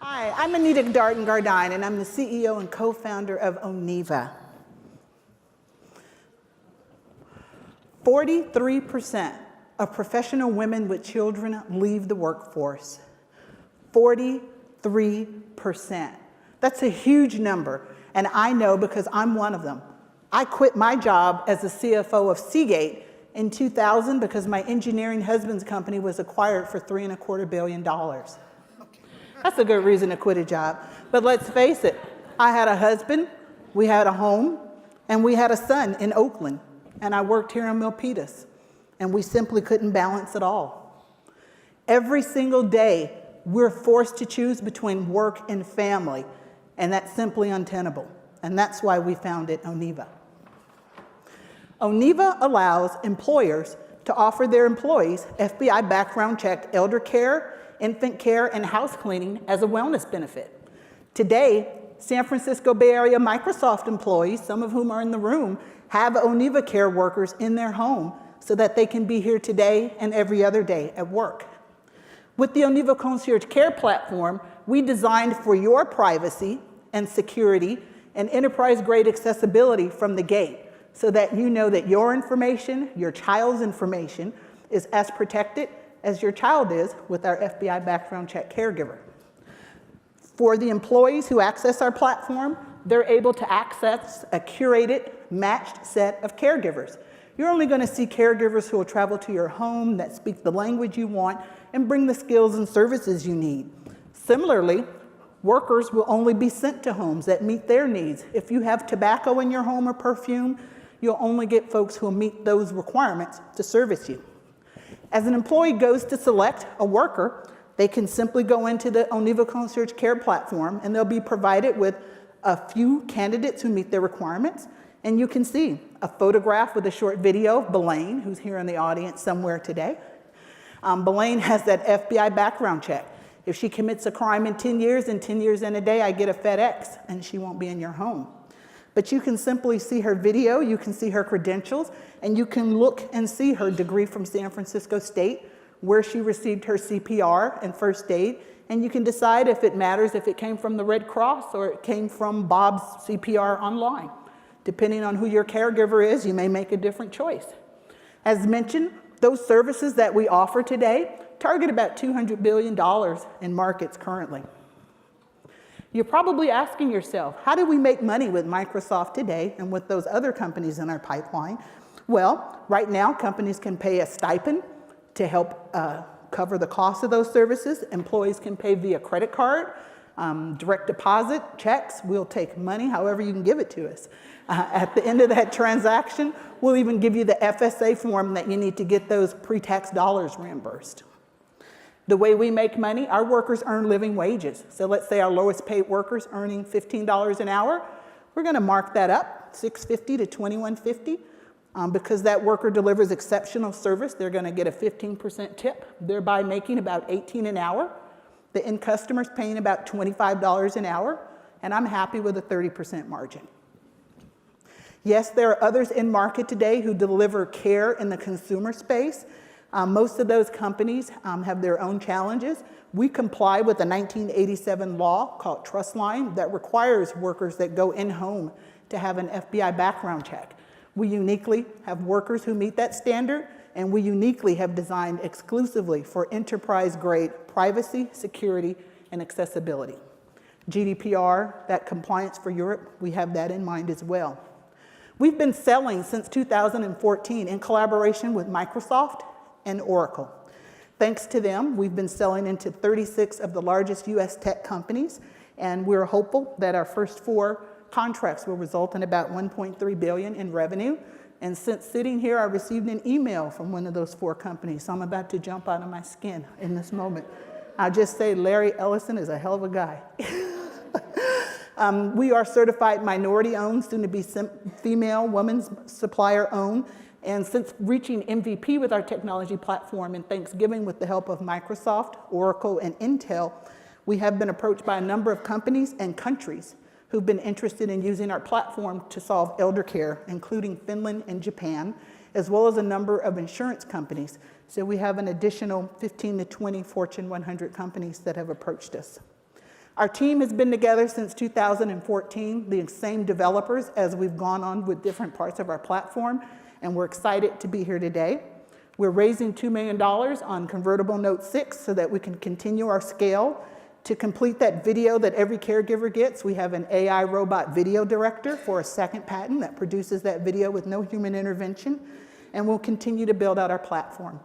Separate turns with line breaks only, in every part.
Hi, I'm Anita Gardyne, and I'm the CEO and co-founder of Oneva. 43% of professional women with children leave the workforce. 43%. That's a huge number, and I know because I'm one of them. I quit my job as the CFO of Seagate in 2000 because my engineering husband's company was acquired for $3.25 billion. That's a good reason to quit a job. But let's face it, I had a husband, we had a home, and we had a son in Oakland, and I worked here in Milpitas, and we simply couldn't balance it all. Every single day, we're forced to choose between work and family, and that's simply untenable, and that's why we founded Oneva. Oneva allows employers to offer their employees FBI background check elder care, infant care, and house cleaning as a wellness benefit. Today, San Francisco Bay Area Microsoft employees, some of whom are in the room, have Oneva care workers in their home so that they can be here today and every other day at work. With the Oneva Concierge Care platform, we designed for your privacy and security and enterprise-grade accessibility from the gate so that you know that your information, your child's information, is as protected as your child is with our FBI background check caregiver. For the employees who access our platform, they're able to access a curated, matched set of caregivers. You're only going to see caregivers who will travel to your home, that speak the language you want, and bring the skills and services you need. Similarly, workers will only be sent to homes that meet their needs. If you have tobacco in your home or perfume, you'll only get folks who will meet those requirements to service you. As an employee goes to select a worker, they can simply go into the Oneva Concierge Care platform, and they'll be provided with a few candidates who meet their requirements. And you can see a photograph with a short video of Belaine, who's here in the audience somewhere today. Belaine has that FBI background check. If she commits a crime in 10 years, and 10 years and a day, I get a FedEx, and she won't be in your home. But you can simply see her video, you can see her credentials, and you can look and see her degree from San Francisco State, where she received her CPR and first aid, and you can decide if it matters if it came from the Red Cross or it came from Bob's CPR online. Depending on who your caregiver is, you may make a different choice. As mentioned, those services that we offer today target about $200 billion in markets currently. You're probably asking yourself, how do we make money with Microsoft today and with those other companies in our pipeline? Well, right now, companies can pay a stipend to help cover the cost of those services. Employees can pay via credit card, direct deposit, checks. We'll take money, however you can give it to us. At the end of that transaction, we'll even give you the FSA form that you need to get those pre-tax dollars reimbursed. The way we make money, our workers earn living wages. So let's say our lowest paid workers earning $15 an hour. We're going to mark that up, $6.50 to $21.50. Because that worker delivers exceptional service, they're going to get a 15% tip, thereby making about $18 an hour. The end customer's paying about $25 an hour, and I'm happy with a 30% margin. Yes, there are others in market today who deliver care in the consumer space. Most of those companies have their own challenges. We comply with a 1987 law called Trust Line that requires workers that go in-home to have an FBI background check. We uniquely have workers who meet that standard, and we uniquely have designed exclusively for enterprise-grade privacy, security, and accessibility. GDPR, that compliance for Europe, we have that in mind as well. We've been selling since 2014 in collaboration with Microsoft and Oracle. Thanks to them, we've been selling into 36 of the largest US tech companies, and we're hopeful that our first 4 contracts will result in about $1.3 billion in revenue. And since sitting here, I received an email from one of those 4 companies, so I'm about to jump out of my skin in this moment. I'll just say Larry Ellison is a hell of a guy. We are certified minority-owned, soon to be female, women's supplier-owned. And since reaching MVP with our technology platform in Thanksgiving with the help of Microsoft, Oracle, and Intel, we have been approached by a number of companies and countries who've been interested in using our platform to solve elder care, including Finland and Japan, as well as a number of insurance companies. So we have an additional 15 to 20 Fortune 100 companies that have approached us. Our team has been together since 2014, the same developers as we've gone on with different parts of our platform, and we're excited to be here today. We're raising $2 million on convertible note 6 so that we can continue our scale. To complete that video that every caregiver gets, we have an AI robot video director for a second patent that produces that video with no human intervention, and we'll continue to build out our platform.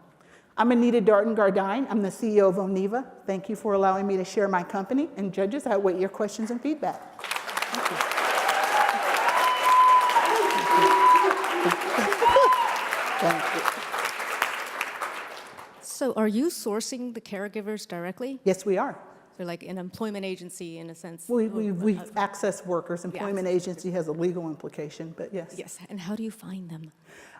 I'm Anita Gardyne. I'm the CEO of Oneva. Thank you for allowing me to share my company. And judges, I await your questions and feedback. Thank you. Thank you.
So are you sourcing the caregivers directly?
Yes, we are.
So like an employment agency in a sense?
We access workers. Employment agency has a legal implication, but yes.
Yes, and how do you find them?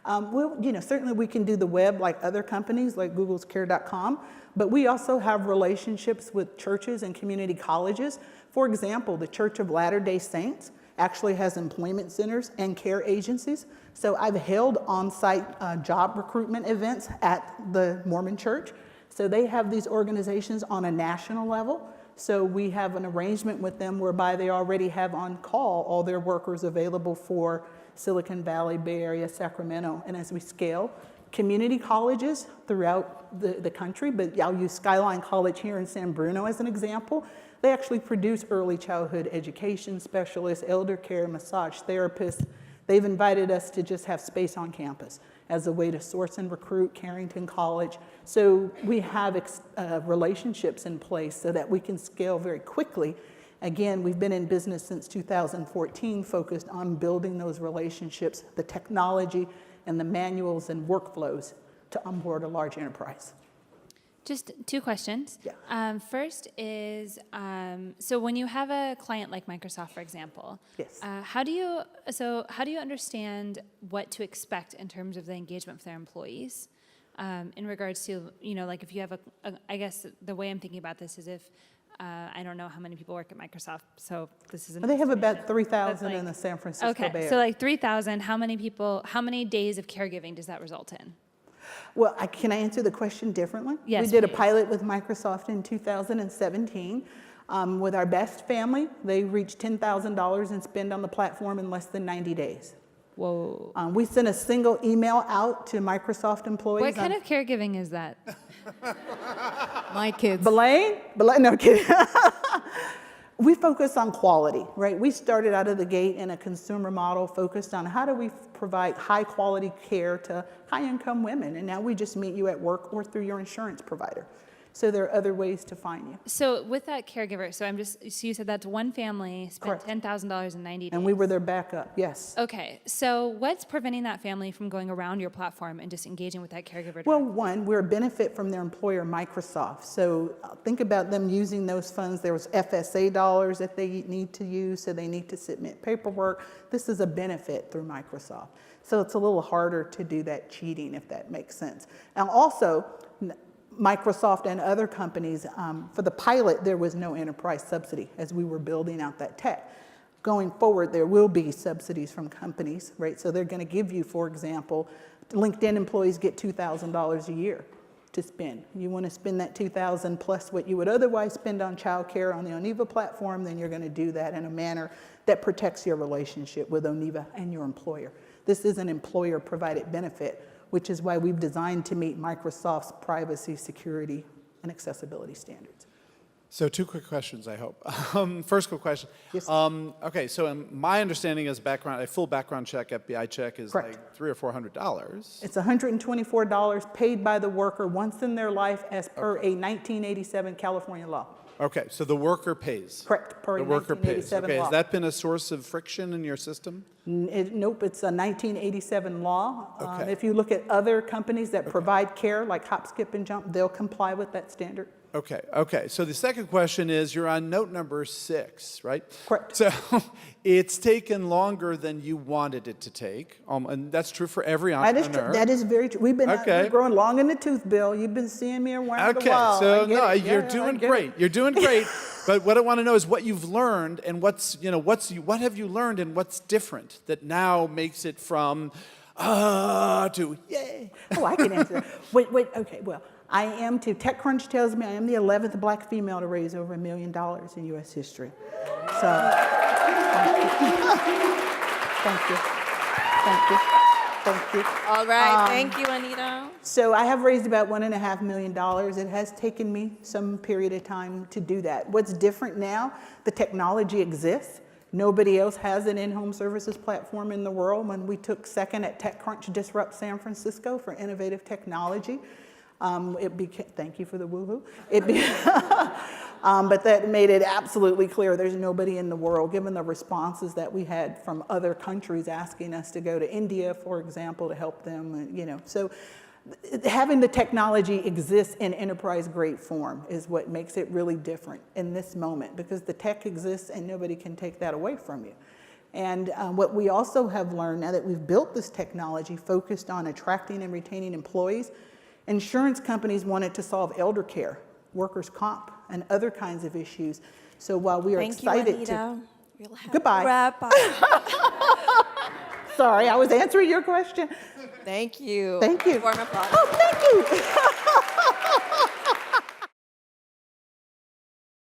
Well, certainly we can do the web like other companies, like Google's care.com, but we also have relationships with churches and community colleges. For example, the Church of Latter-day Saints actually has employment centers and care agencies. So I've held on-site job recruitment events at the Mormon Church. So they have these organizations on a national level. So we have an arrangement with them whereby they already have on call all their workers available for Silicon Valley, Bay Area, Sacramento. And as we scale, community colleges throughout the country, but I'll use Skyline College here in San Bruno as an example. They actually produce early childhood education specialists, elder care, massage therapists. They've invited us to just have space on campus as a way to source and recruit Carrington College. So we have relationships in place so that we can scale very quickly. Again, we've been in business since 2014, focused on building those relationships, the technology, and the manuals and workflows to onboard a large enterprise.
Just two questions.
Yeah.
First is, so when you have a client like Microsoft, for example,
Yes.
how do you understand what to expect in terms of the engagement for their employees? In regards to, like if you have I guess the way I'm thinking about this is if, I don't know how many people work at Microsoft, so this is an
They have
estimation.
about 3,000
But,
in the San Francisco Bay
Okay,
Area.
so like 3,000, how many days of caregiving does that result in?
Well, can I answer the question differently?
Yes,
We did a
please.
pilot with Microsoft in 2017. With our best family, they reached $10,000 in spend on the platform in less than 90 days.
Whoa.
We sent a single email out to Microsoft employees.
What kind of caregiving is that?
My kids.
Blaine, no kidding. We focus on quality, right? We started out of the gate in a consumer model focused on how do we provide high quality care to high income women, and now we just meet you at work or through your insurance provider. So there are other ways to find you.
So with that caregiver, so you said that's one family spent
Correct.
$10,000 in 90 days.
And we were their backup, yes.
Okay, so what's preventing that family from going around your platform and just engaging with that caregiver?
Well, one, we're a benefit from their employer, Microsoft. So think about them using those funds. There was FSA dollars that they need to use, so they need to submit paperwork. This is a benefit through Microsoft. So it's a little harder to do that cheating, if that makes sense. And also, Microsoft and other companies, for the pilot, there was no enterprise subsidy as we were building out that tech. Going forward, there will be subsidies from companies, right? So they're going to give you, for example, LinkedIn employees get $2,000 a year to spend. You want to spend that $2,000 plus what you would otherwise spend on childcare on the Oneva platform, then you're going to do that in a manner that protects your relationship with Oneva and your employer. This is an employer-provided benefit, which is why we've designed to meet Microsoft's privacy, security, and accessibility standards.
So 2 quick questions, I hope. First quick question.
Yes.
Okay, so my understanding is a full background check, FBI check, is
Correct.
like $300 or $400.
It's $124 paid by the worker once in their life as per a 1987 California law.
Okay, so the worker pays.
Correct, per
The
a
worker pays.
1987
Okay,
law.
has that been a source of friction in your system?
Nope, it's a 1987 law.
Okay.
If you look at other companies that provide care, like Hop, Skip, and Jump, they'll comply with that standard.
Okay. So the second question is, you're on note number 6, right?
Correct.
So it's taken longer than you wanted it to take, and that's true for every entrepreneur.
That is very true. We've been out
Okay.
there growing long in the tooth, Bill. You've been seeing me around
Okay,
the wall.
so
I get
no,
it.
you're
Yeah,
doing
I get
great.
it.
You're doing great. But what I want to know is what you've learned and what have you learned and what's different that now makes it from to yay.
Oh, I can answer that. Wait, okay, well, I am too. TechCrunch tells me I am the 11th black female to raise over $1 million in U.S. history. So, thank you. Thank you. Thank you.
All right, thank you, Anita.
So I have raised about $1.5 million. It has taken me some period of time to do that. What's different now, the technology exists. Nobody else has an in-home services platform in the world. When we took second at TechCrunch Disrupt San Francisco for innovative technology, thank you for the woohoo. But that made it absolutely clear there's nobody in the world, given the responses that we had from other countries asking us to go to India, for example, to help them, you know. So having the technology exist in enterprise-grade form is what makes it really different in this moment, because the tech exists and nobody can take that away from you. And what we also have learned now that we've built this technology focused on attracting and retaining employees, insurance companies wanted to solve elder care, workers' comp, and other kinds of issues. So while we are excited
Anita. You'll have
Goodbye.
to wrap up.
Sorry, I was answering your question.
Thank you.
Thank you.
Warm applause.
Oh, thank you.